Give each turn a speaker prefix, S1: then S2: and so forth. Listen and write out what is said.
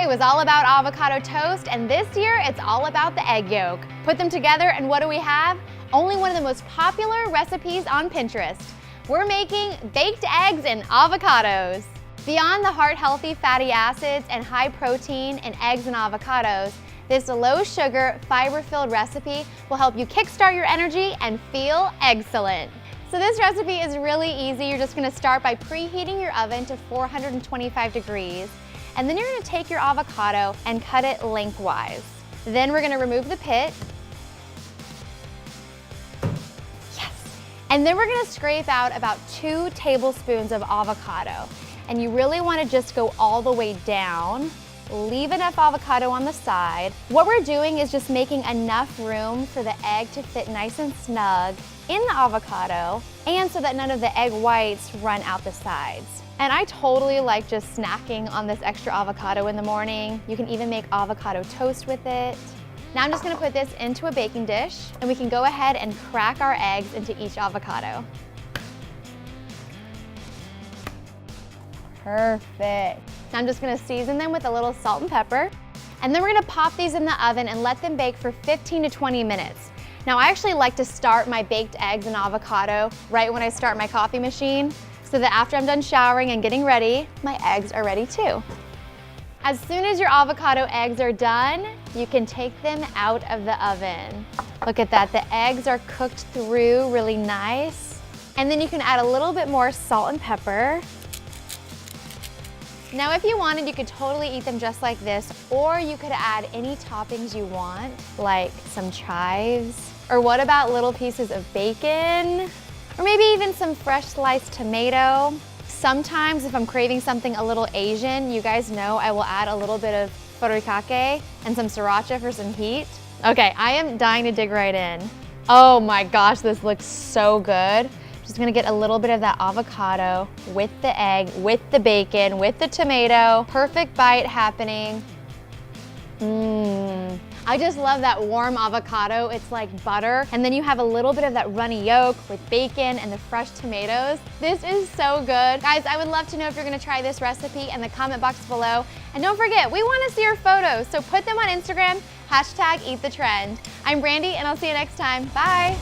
S1: was all about avocado toast, and this year it's all about the egg yolk. Put them together and what do we have? Only one of the most popular recipes on Pinterest. We're making baked eggs and avocados. Beyond the heart-healthy fatty acids and high protein in eggs and avocados, this low-sugar, fiber-filled recipe will help you kickstart your energy and feel excellent. So this recipe is really easy. You're just gonna start by preheating your oven to 425 degrees, and then you're gonna take your avocado and cut it lengthwise. Then we're gonna remove the pit. And then we're gonna scrape out about 2 tablespoons of avocado. And you really wanna just go all the way down. Leave enough avocado on the side. What we're doing is just making enough room for the egg to fit nice and snug in the avocado, and so that none of the egg whites run out the sides. And I totally like just snacking on this extra avocado in the morning. You can even make avocado toast with it. Now I'm just gonna put this into a baking dish, and we can go ahead and crack our eggs into each avocado. Perfect. Now I'm just gonna season them with a little salt and pepper, and then we're gonna pop these in the oven and let them bake for 15 to 20 minutes. Now I actually like to start my baked eggs and avocado right when I start my coffee machine, so that after I'm done showering and getting ready, my eggs are ready too. As soon as your avocado eggs are done, you can take them out of the oven. Look at that, the eggs are cooked through really nice. And then you can add a little bit more salt and pepper. Now if you wanted, you could totally eat them just like this, or you could add any toppings you want, like some chives, or what about little pieces of bacon, or maybe even some fresh sliced tomato. Sometimes if I'm craving something a little Asian, you guys know I will add a little bit of furikake and some sriracha for some heat. Okay, I am dying to dig right in. Oh my gosh, this looks so good. Just gonna get a little bit of that avocado with the egg, with the bacon, with the tomato. Perfect bite happening. I just love that warm avocado. It's like butter. And then you have a little bit of that runny yolk with bacon and the fresh tomatoes. This is so good. Guys, I would love to know if you're gonna try this recipe in the comment box below. And don't forget, we wanna see your photos, so put them on Instagram, #EatTheTrend. I'm Brandy, and I'll see you next time. Bye.